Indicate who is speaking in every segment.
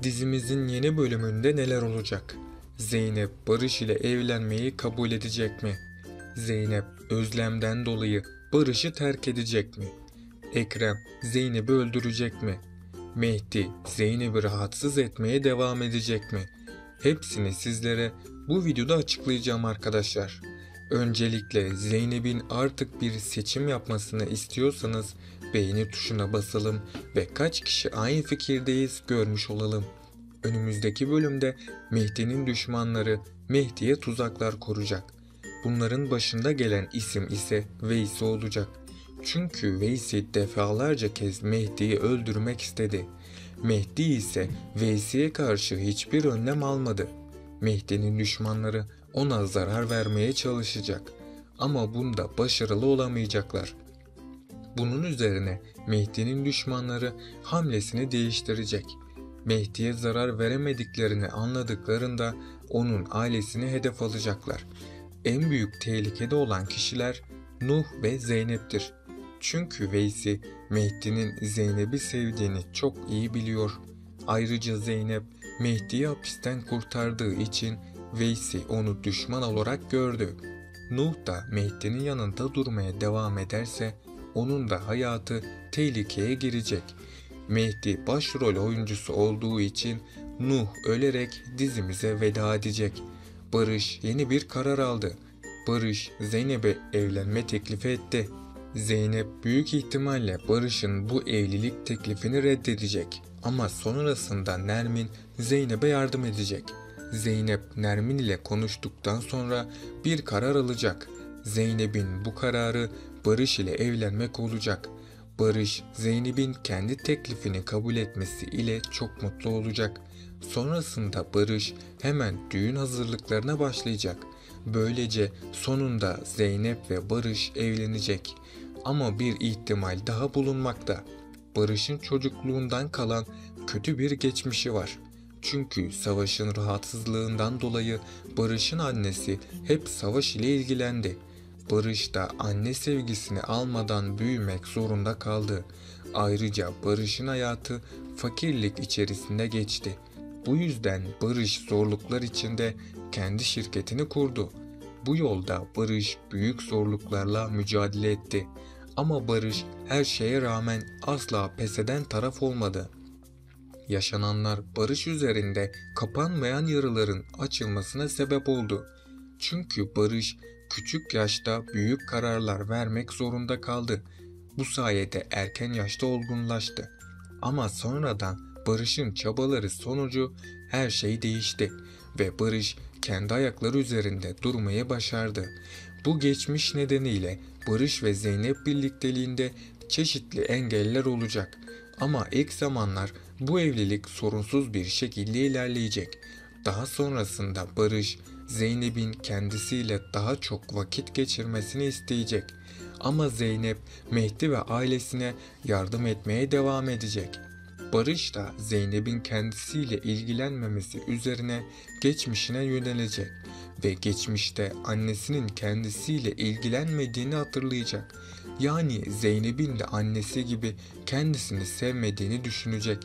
Speaker 1: Dizimizin yeni bölümünde neler olacak? Zeynep Barış ile evlenmeyi kabul edecek mi? Zeynep özlemden dolayı Barış'ı terk edecek mi? Ekrem Zeynep'i öldürecek mi? Mehdi Zeynep'i rahatsız etmeye devam edecek mi? Hepsini sizlere bu videoda açıklayacağım arkadaşlar. Öncelikle Zeynep'in artık bir seçim yapmasını istiyorsanız beğeni tuşuna basalım ve kaç kişi aynı fikirdeyiz görmüş olalım. Önümüzdeki bölümde Mehdi'nin düşmanları Mehdi'ye tuzaklar kuracak. Bunların başında gelen isim ise Veysi olacak. Çünkü Veysi defalarca kez Mehdi'yi öldürmek istedi. Mehdi ise Veysi'ye karşı hiçbir önlem almadı. Mehdi'nin düşmanları ona zarar vermeye çalışacak. Ama bunda başarılı olamayacaklar. Bunun üzerine Mehdi'nin düşmanları hamlesini değiştirecek. Mehdi'ye zarar veremediklerini anladıklarında onun ailesini hedef alacaklar. En büyük tehlikede olan kişiler Nuh ve Zeynep'tir. Çünkü Veysi Mehdi'nin Zeynep'i sevdiğini çok iyi biliyor. Ayrıca Zeynep Mehdi'yi hapisten kurtardığı için Veysi onu düşman olarak gördü. Nuh da Mehdi'nin yanında durmaya devam ederse onun da hayatı tehlikeye girecek. Mehdi başrol oyuncusu olduğu için Nuh ölerek dizimize veda edecek. Barış yeni bir karar aldı. Barış Zeynep'e evlenme teklifi etti. Zeynep büyük ihtimalle Barış'ın bu evlilik teklifini reddedecek. Ama sonrasında Nermin Zeynep'e yardım edecek. Zeynep Nermin ile konuştuktan sonra bir karar alacak. Zeynep'in bu kararı Barış ile evlenmek olacak. Barış, Zeynep'in kendi teklifini kabul etmesi ile çok mutlu olacak. Sonrasında Barış hemen düğün hazırlıklarına başlayacak. Böylece sonunda Zeynep ve Barış evlenecek. Ama bir ihtimal daha bulunmakta. Barış'ın çocukluğundan kalan kötü bir geçmişi var. Çünkü Savaş'ın rahatsızlığından dolayı Barış'ın annesi hep Savaş ile ilgilendi. Barış da anne sevgisini almadan büyümek zorunda kaldı. Ayrıca Barış'ın hayatı fakirlik içerisinde geçti. Bu yüzden Barış zorluklar içinde kendi şirketini kurdu. Bu yolda Barış büyük zorluklarla mücadele etti. Ama Barış her şeye rağmen asla pes eden taraf olmadı. Yaşananlar Barış üzerinde kapanmayan yaraların açılmasına sebep oldu. Çünkü Barış küçük yaşta büyük kararlar vermek zorunda kaldı. Bu sayede erken yaşta olgunlaştı. Ama sonradan Barış'ın çabaları sonucu her şey değişti ve Barış kendi ayakları üzerinde durmayı başardı. Bu geçmiş nedeniyle Barış ve Zeynep birlikteliğinde çeşitli engeller olacak. Ama ilk zamanlar bu evlilik sorunsuz bir şekilde ilerleyecek. Daha sonrasında Barış, Zeynep'in kendisiyle daha çok vakit geçirmesini isteyecek. Ama Zeynep, Mehdi ve ailesine yardım etmeye devam edecek. Barış da Zeynep'in kendisiyle ilgilenmemesi üzerine geçmişine yönelecek ve geçmişte annesinin kendisiyle ilgilenmediğini hatırlayacak. Yani Zeynep'in de annesi gibi kendisini sevmediğini düşünecek.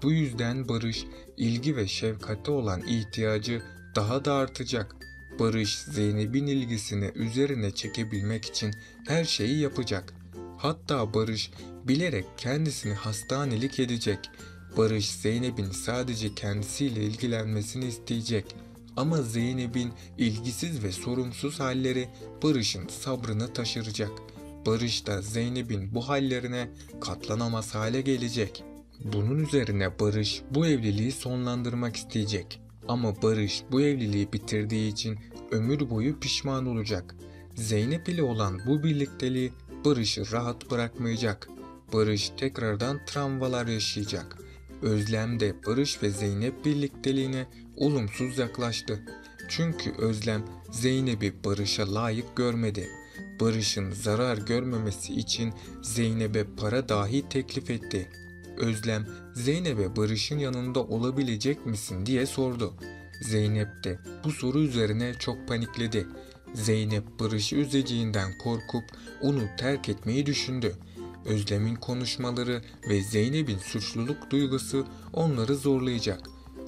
Speaker 1: Bu yüzden Barış ilgi ve şefkate olan ihtiyacı daha da artacak. Barış Zeynep'in ilgisini üzerine çekebilmek için her şeyi yapacak. Hatta Barış bilerek kendisini hastanelik edecek. Barış Zeynep'in sadece kendisiyle ilgilenmesini isteyecek. Ama Zeynep'in ilgisiz ve sorumsuz halleri Barış'ın sabrını taşıracak. Barış da Zeynep'in bu hallerine katlanamaz hale gelecek. Bunun üzerine Barış bu evliliği sonlandırmak isteyecek. Ama Barış bu evliliği bitirdiği için ömür boyu pişman olacak. Zeynep ile olan bu birlikteliği Barış'ı rahat bırakmayacak. Barış tekrardan travmalar yaşayacak. Özlem de Barış ve Zeynep birlikteliğine olumsuz yaklaştı. Çünkü Özlem Zeynep'i Barış'a layık görmedi. Barış'ın zarar görmemesi için Zeynep'e para dahi teklif etti. Özlem Zeynep'e Barış'ın yanında olabilecek misin diye sordu. Zeynep de bu soru üzerine çok panikledi. Zeynep Barış'ı üzeceğinden korkup onu terk etmeyi düşündü. Özlem'in konuşmaları ve Zeynep'in suçluluk duygusu onları zorlayacak.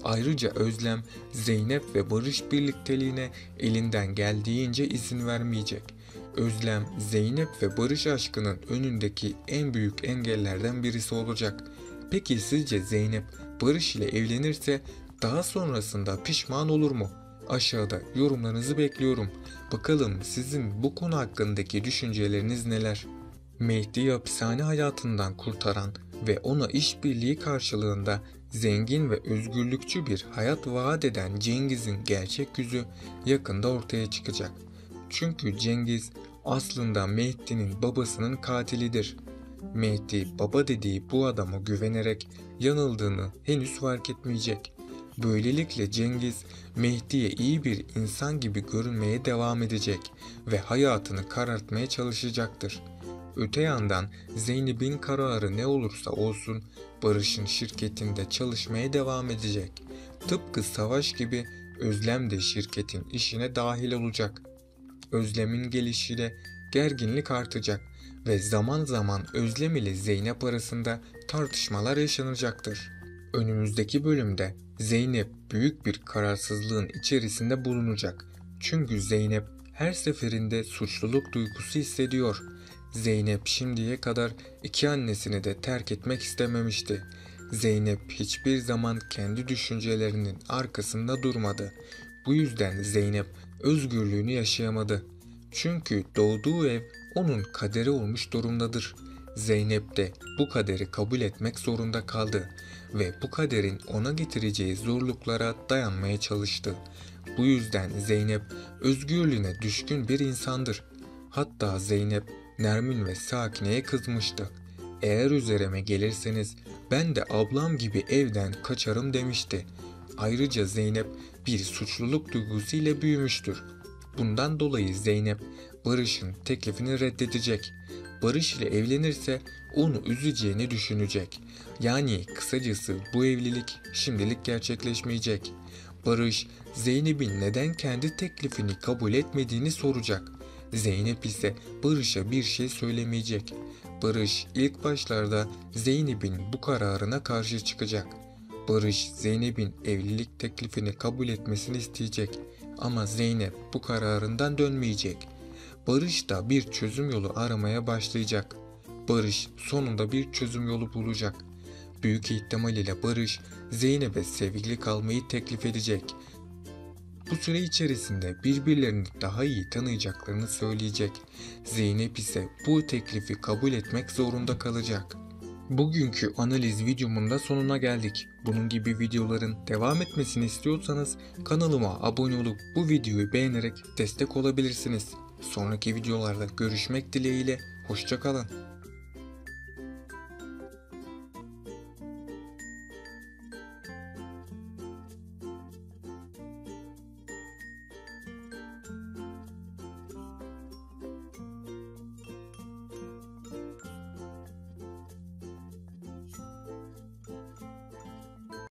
Speaker 1: Ayrıca Özlem, Zeynep ve Barış birlikteliğine elinden geldiğince izin vermeyecek. Özlem, Zeynep ve Barış aşkının önündeki en büyük engellerden birisi olacak. Peki sizce Zeynep Barış ile evlenirse daha sonrasında pişman olur mu? Aşağıda yorumlarınızı bekliyorum. Bakalım sizin bu konu hakkındaki düşünceleriniz neler? Mehdi'yi hapishane hayatından kurtaran ve ona işbirliği karşılığında zengin ve özgürlükçü bir hayat vaat eden Cengiz'in gerçek yüzü yakında ortaya çıkacak. Çünkü Cengiz aslında Mehdi'nin babasının katilidir. Mehdi baba dediği bu adama güvenerek yanıldığını henüz fark etmeyecek. Böylelikle Cengiz Mehdi'ye iyi bir insan gibi görünmeye devam edecek ve hayatını karartmaya çalışacaktır. Öte yandan Zeynep'in kararı ne olursa olsun Barış'ın şirketinde çalışmaya devam edecek. Tıpkı Savaş gibi Özlem de şirketin işine dahil olacak. Özlem'in gelişiyle gerginlik artacak ve zaman zaman Özlem ile Zeynep arasında tartışmalar yaşanacaktır. Önümüzdeki bölümde Zeynep büyük bir kararsızlığın içerisinde bulunacak. Çünkü Zeynep her seferinde suçluluk duygusu hissediyor. Zeynep şimdiye kadar iki annesini de terk etmek istememişti. Zeynep hiçbir zaman kendi düşüncelerinin arkasında durmadı. Bu yüzden Zeynep özgürlüğünü yaşayamadı. Çünkü doğduğu ev onun kaderi olmuş durumdadır. Zeynep de bu kaderi kabul etmek zorunda kaldı ve bu kaderin ona getireceği zorluklara dayanmaya çalıştı. Bu yüzden Zeynep özgürlüğüne düşkün bir insandır. Hatta Zeynep Nermin ve Sakine'ye kızmıştı. Eğer üzerime gelirseniz ben de ablam gibi evden kaçarım demişti. Ayrıca Zeynep bir suçluluk duygusu ile büyümüştür. Bundan dolayı Zeynep Barış'ın teklifini reddedecek. Barış ile evlenirse onu üzeceğini düşünecek. Yani kısacası bu evlilik şimdilik gerçekleşmeyecek. Barış, Zeynep'in neden kendi teklifini kabul etmediğini soracak. Zeynep ise Barış'a bir şey söylemeyecek. Barış ilk başlarda Zeynep'in bu kararına karşı çıkacak. Barış, Zeynep'in evlilik teklifini kabul etmesini isteyecek. Ama Zeynep bu kararından dönmeyecek. Barış da bir çözüm yolu aramaya başlayacak. Barış sonunda bir çözüm yolu bulacak. Büyük ihtimal ile Barış, Zeynep'e sevgili kalmayı teklif edecek. Bu süre içerisinde birbirlerini daha iyi tanıyacaklarını söyleyecek. Zeynep ise bu teklifi kabul etmek zorunda kalacak. Bugünkü analiz videomun da sonuna geldik. Bunun gibi videoların devam etmesini istiyorsanız kanalıma abone olup bu videoyu beğenerek destek olabilirsiniz. Sonraki videolarda görüşmek dileğiyle, hoşça kalın.